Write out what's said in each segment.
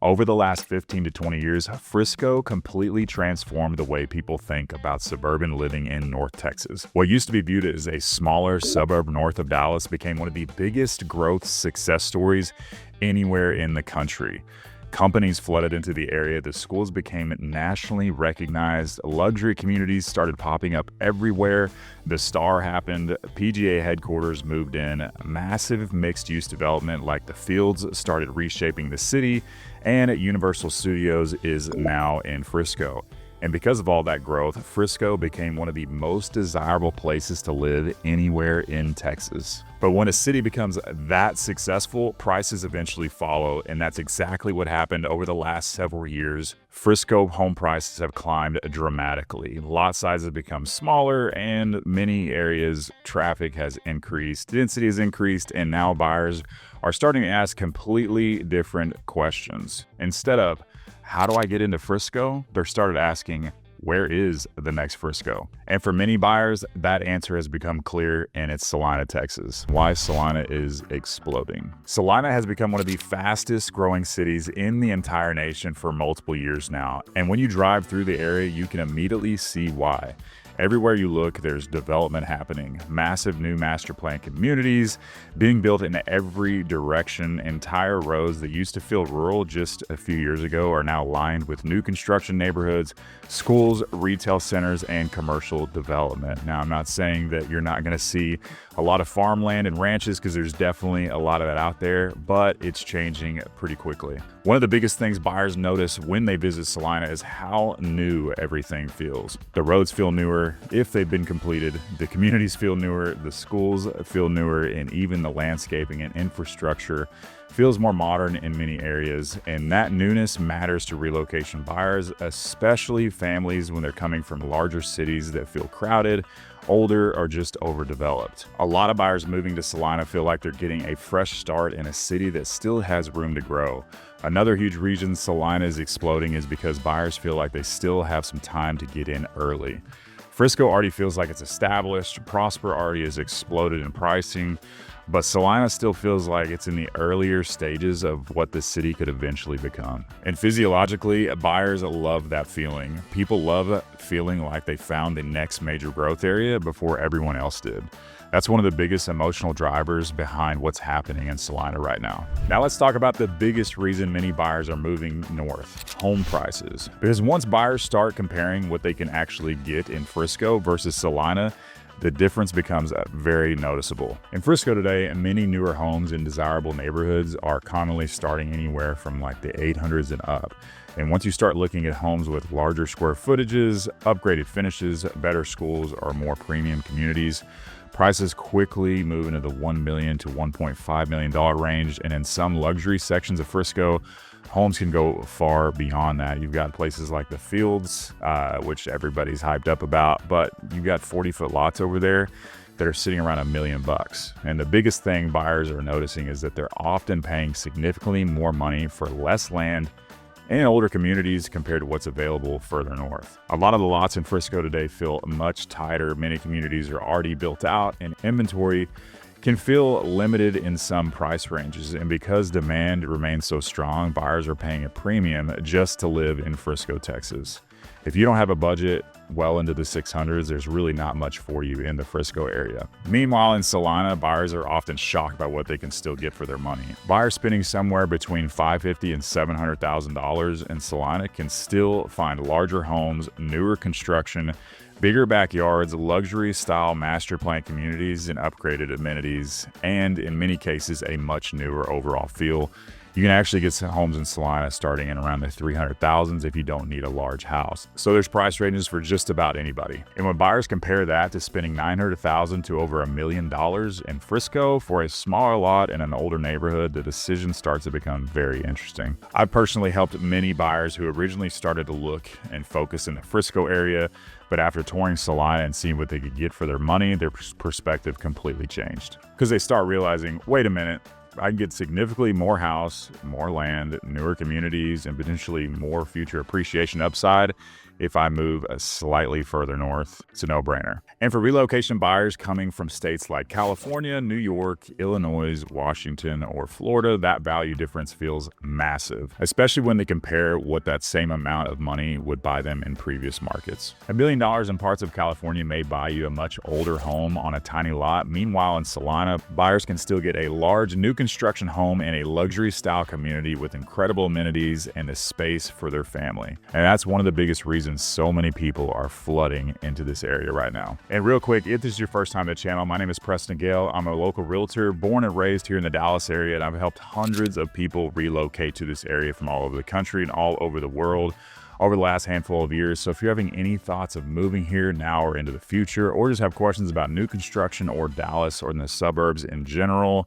Over the last 15 to 20 years, Frisco completely transformed the way people think about suburban living in North Texas. What used to be viewed as a smaller suburb north of Dallas became one of the biggest growth success stories anywhere in the country. Companies flooded into the area, the schools became nationally recognized, luxury communities started popping up everywhere, the Star happened, PGA headquarters moved in, massive mixed-use development like the Fields started reshaping the city, and Universal Studios is now in Frisco. And because of all that growth, Frisco became one of the most desirable places to live anywhere in Texas. But when a city becomes that successful, prices eventually follow, and that's exactly what happened over the last several years. Frisco home prices have climbed dramatically. Lot sizes have become smaller, and many areas traffic has increased, density has increased, and now buyers are starting to ask completely different questions. Instead of, how do I get into Frisco? They're started asking, where is the next Frisco? And for many buyers, that answer has become clear, and it's Celina, Texas. Why Celina is exploding. Celina has become one of the fastest growing cities in the entire nation for multiple years now. And when you drive through the area, you can immediately see why. Everywhere you look, there's development happening. Massive new master plan communities being built in every direction. Entire roads that used to feel rural just a few years ago are now lined with new construction neighborhoods, schools, retail centers, and commercial development. Now, I'm not saying that you're not going to see a lot of farmland and ranches, because there's definitely a lot of it out there, but it's changing pretty quickly. One of the biggest things buyers notice when they visit Celina is how new everything feels. The roads feel newer if they've been completed, the communities feel newer, the schools feel newer, and even the landscaping and infrastructure feels more modern in many areas. And that newness matters to relocation buyers, especially families when they're coming from larger cities that feel crowded, older, or just overdeveloped. A lot of buyers moving to Celina feel like they're getting a fresh start in a city that still has room to grow. Another huge reason Celina is exploding is because buyers feel like they still have some time to get in early. Frisco already feels like it's established, Prosper already has exploded in pricing, but Celina still feels like it's in the earlier stages of what the city could eventually become. And physiologically, buyers love that feeling. People love feeling like they found the next major growth area before everyone else did. That's one of the biggest emotional drivers behind what's happening in Celina right now. Now let's talk about the biggest reason many buyers are moving north: home prices. Because once buyers start comparing what they can actually get in Frisco versus Celina, the difference becomes very noticeable. In Frisco today, many newer homes in desirable neighborhoods are commonly starting anywhere from like the 800s and up. And once you start looking at homes with larger square footages, upgraded finishes, better schools, or more premium communities, prices quickly move into the $1 million to $1.5 million range. And in some luxury sections of Frisco, homes can go far beyond that. You've got places like the Fields, which everybody's hyped up about, but you've got 40-foot lots over there that are sitting around $1 million. And the biggest thing buyers are noticing is that they're often paying significantly more money for less land and older communities compared to what's available further north. A lot of the lots in Frisco today feel much tighter. Many communities are already built out, and inventory can feel limited in some price ranges. And because demand remains so strong, buyers are paying a premium just to live in Frisco, Texas. If you don't have a budget well into the 600s, there's really not much for you in the Frisco area. Meanwhile, in Celina, buyers are often shocked by what they can still get for their money. Buyers spending somewhere between $550,000 and $700,000 in Celina can still find larger homes, newer construction, bigger backyards, luxury-style master plan communities, and upgraded amenities, and in many cases, a much newer overall feel. You can actually get some homes in Celina starting in around the $300,000s if you don't need a large house. So there's price ranges for just about anybody. And when buyers compare that to spending $900,000 to over $1 million in Frisco for a smaller lot in an older neighborhood, the decision starts to become very interesting. I've personally helped many buyers who originally started to look and focus in the Frisco area, but after touring Celina and seeing what they could get for their money, their perspective completely changed. Because they start realizing, wait a minute, I can get significantly more house, more land, newer communities, and potentially more future appreciation upside if I move slightly further north. It's a no-brainer. And for relocation buyers coming from states like California, New York, Illinois, Washington, or Florida, that value difference feels massive, especially when they compare what that same amount of money would buy them in previous markets. $1 million in parts of California may buy you a much older home on a tiny lot. Meanwhile, in Celina, buyers can still get a large new construction home in a luxury-style community with incredible amenities and the space for their family. And that's one of the biggest reasons so many people are flooding into this area right now. And real quick, if this is your first time to the channel, my name is Preston Gale. I'm a local realtor, born and raised here in the Dallas area, and I've helped hundreds of people relocate to this area from all over the country and all over the world over the last handful of years. So if you're having any thoughts of moving here now or into the future, or just have questions about new construction or Dallas or in the suburbs in general,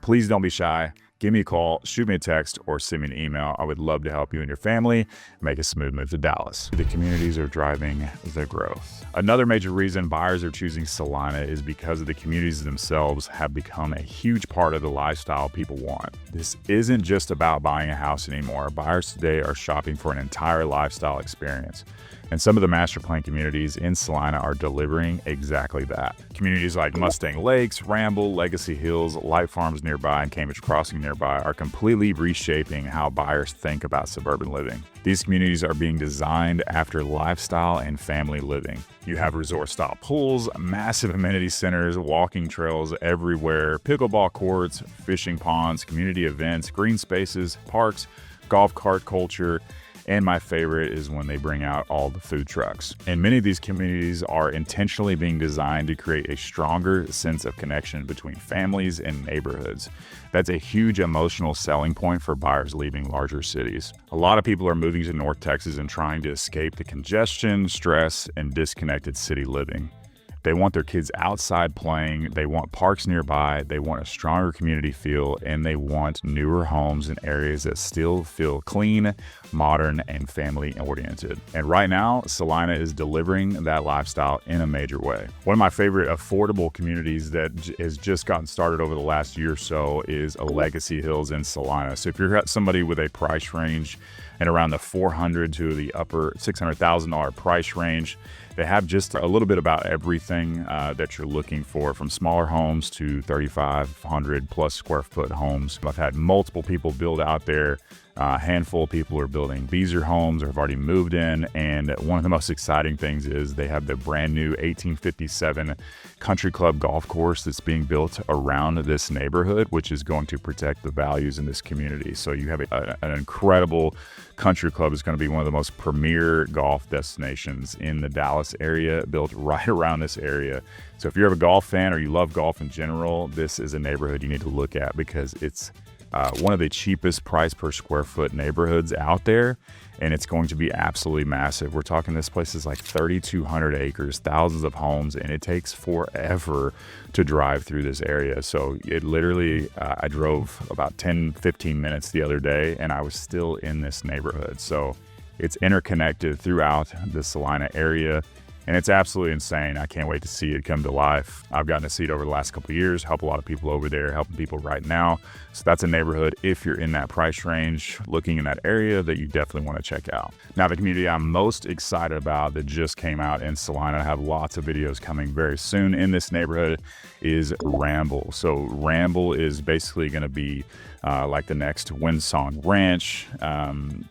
please don't be shy. Give me a call, shoot me a text, or send me an email. I would love to help you and your family make a smooth move to Dallas. The communities are driving the growth. Another major reason buyers are choosing Celina is because of the communities themselves have become a huge part of the lifestyle people want. This isn't just about buying a house anymore. Buyers today are shopping for an entire lifestyle experience. And some of the master plan communities in Celina are delivering exactly that. Communities like Mustang Lakes, Ramble, Legacy Hills, Light Farms nearby, and Cambridge Crossing nearby are completely reshaping how buyers think about suburban living. These communities are being designed after lifestyle and family living. You have resort-style pools, massive amenity centers, walking trails everywhere, pickleball courts, fishing ponds, community events, green spaces, parks, golf cart culture, and my favorite is when they bring out all the food trucks. And many of these communities are intentionally being designed to create a stronger sense of connection between families and neighborhoods. That's a huge emotional selling point for buyers leaving larger cities. A lot of people are moving to North Texas and trying to escape the congestion, stress, and disconnected city living. They want their kids outside playing, they want parks nearby, they want a stronger community feel, and they want newer homes in areas that still feel clean, modern, and family-oriented. And right now, Celina is delivering that lifestyle in a major way. One of my favorite affordable communities that has just gotten started over the last year or so is Legacy Hills in Celina. So if you're somebody with a price range and around the $400,000 to the upper $600,000 price range, they have just a little bit about everything that you're looking for, from smaller homes to 3,500 plus square foot homes. I've had multiple people build out there. A handful of people are building Beezer homes or have already moved in. And one of the most exciting things is they have the brand new 1857 Country Club golf course that's being built around this neighborhood, which is going to protect the values in this community. So you have an incredible country club. Is going to be one of the most premier golf destinations in the Dallas area, built right around this area. So if you're a golf fan or you love golf in general, this is a neighborhood you need to look at because it's one of the cheapest price per square foot neighborhoods out there, and it's going to be absolutely massive. We're talking this place is like 3,200 acres, thousands of homes, and it takes forever to drive through this area. So it literally, I drove about 10-15 minutes the other day, and I was still in this neighborhood. So it's interconnected throughout the Celina area. And it's absolutely insane. I can't wait to see it come to life. I've gotten to see it over the last couple of years, help a lot of people over there, helping people right now. So that's a neighborhood, if you're in that price range, looking in that area, that you definitely want to check out. Now, the community I'm most excited about that just came out in Celina, I have lots of videos coming very soon in this neighborhood, is Ramble. So Ramble is basically going to be like the next Windsong Ranch,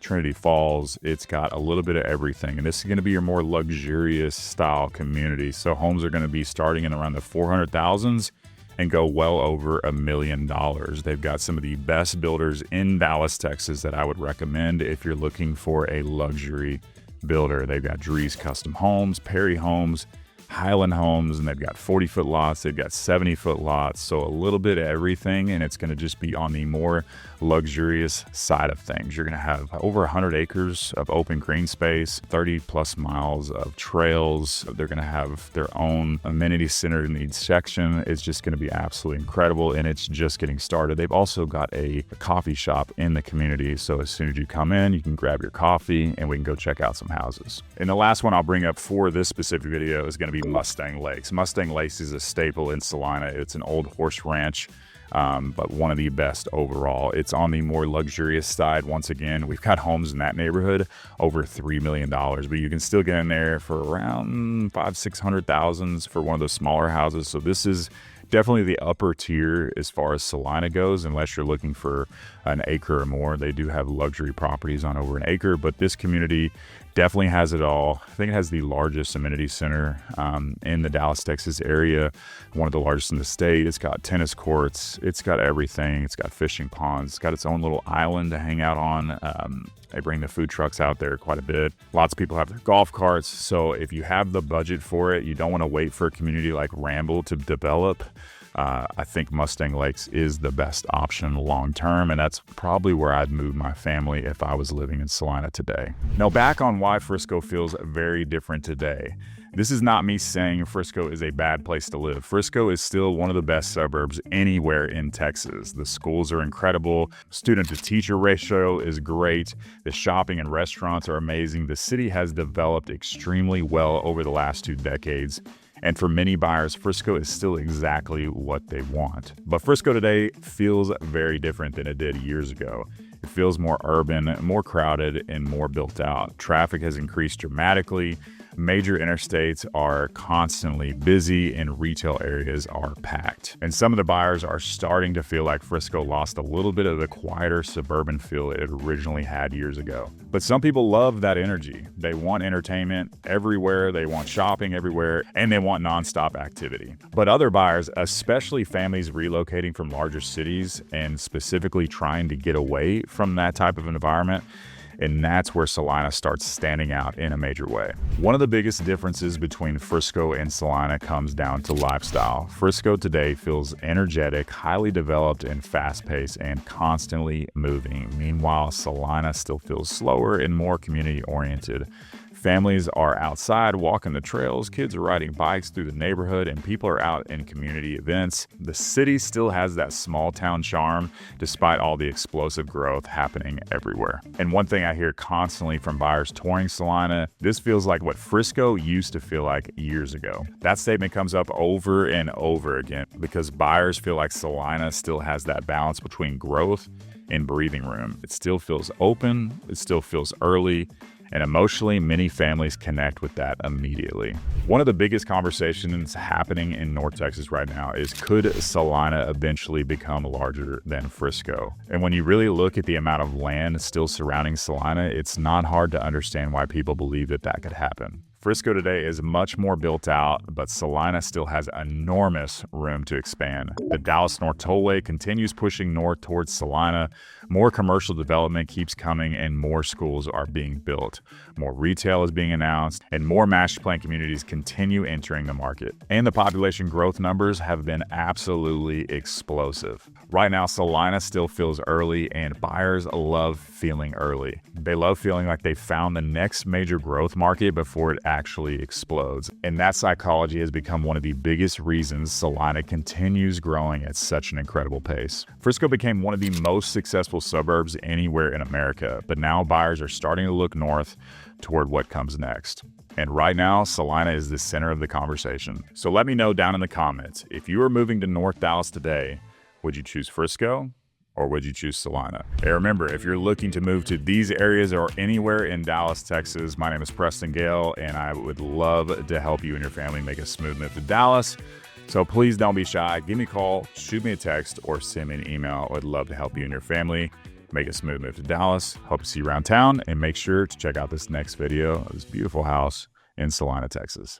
Trinity Falls. It's got a little bit of everything, and this is going to be your more luxurious style community. So homes are going to be starting in around the 400,000s and go well over $1 million. They've got some of the best builders in Dallas, Texas that I would recommend if you're looking for a luxury builder. They've got Drees Custom Homes, Perry Homes, Highland Homes, and they've got 40-foot lots, they've got 70-foot lots, so a little bit of everything, and it's going to just be on the more luxurious side of things. You're going to have over 100 acres of open green space, 30 plus miles of trails. They're going to have their own amenity center in each section. It's just going to be absolutely incredible, and it's just getting started. They've also got a coffee shop in the community, so as soon as you come in, you can grab your coffee and we can go check out some houses. And the last one I'll bring up for this specific video is going to be Mustang Lakes. Mustang Lakes is a staple in Celina. It's an old horse ranch but one of the best overall. It's on the more luxurious side. Once again, we've got homes in that neighborhood over $3 million, but you can still get in there for around $500,000-600,000 for one of those smaller houses. So this is definitely the upper tier as far as Celina goes, unless you're looking for an acre or more. They do have luxury properties on over an acre, but this community definitely has it all. I think it has the largest amenity center in the Dallas, Texas area, one of the largest in the state. It's got tennis courts. It's got everything. It's got fishing ponds. It's got its own little island to hang out on. They bring the food trucks out there quite a bit. Lots of people have their golf carts. So if you have the budget for it, you don't want to wait for a community like Ramble to develop. I think Mustang Lakes is the best option long term, and that's probably where I'd move my family if I was living in Celina today. Now, back on why Frisco feels very different today. This is not me saying Frisco is a bad place to live. Frisco is still one of the best suburbs anywhere in Texas. The schools are incredible. Student to teacher ratio is great. The shopping and restaurants are amazing. The city has developed extremely well over the last 2 decades. And for many buyers, Frisco is still exactly what they want. But Frisco today feels very different than it did years ago. It feels more urban, more crowded, and more built out. Traffic has increased dramatically. Major interstates are constantly busy and retail areas are packed. And some of the buyers are starting to feel like Frisco lost a little bit of the quieter suburban feel it originally had years ago. But some people love that energy. They want entertainment everywhere, they want shopping everywhere, and they want nonstop activity. But other buyers, especially families relocating from larger cities and specifically trying to get away from that type of environment, and that's where Celina starts standing out in a major way. One of the biggest differences between Frisco and Celina comes down to lifestyle. Frisco today feels energetic, highly developed, and fast-paced, and constantly moving. Meanwhile, Celina still feels slower and more community-oriented. Families are outside walking the trails, kids are riding bikes through the neighborhood, and people are out in community events. The city still has that small town charm despite all the explosive growth happening everywhere. And one thing I hear constantly from buyers touring Celina, this feels like what Frisco used to feel like years ago. That statement comes up over and over again because buyers feel like Celina still has that balance between growth and breathing room. It still feels open, it still feels early, and emotionally, many families connect with that immediately. One of the biggest conversations happening in North Texas right now is, could Celina eventually become larger than Frisco? And when you really look at the amount of land still surrounding Celina, it's not hard to understand why people believe that that could happen. Frisco today is much more built out, but Celina still has enormous room to expand. The Dallas North Tollway continues pushing north towards Celina. More commercial development keeps coming and more schools are being built. More retail is being announced and more master plan communities continue entering the market. And the population growth numbers have been absolutely explosive. Right now, Celina still feels early and buyers love feeling early. They love feeling like they found the next major growth market before it actually explodes. And that psychology has become one of the biggest reasons Celina continues growing at such an incredible pace. Frisco became one of the most successful suburbs anywhere in America, but now buyers are starting to look north toward what comes next. And right now, Celina is the center of the conversation. So let me know down in the comments, if you were moving to North Dallas today, would you choose Frisco or would you choose Celina? Hey, remember, if you're looking to move to these areas or anywhere in Dallas, Texas, my name is Preston Gale, and I would love to help you and your family make a smooth move to Dallas. So please don't be shy. Give me a call, shoot me a text, or send me an email. I'd love to help you and your family make a smooth move to Dallas. Hope to see you around town, and make sure to check out this next video of this beautiful house in Celina, Texas.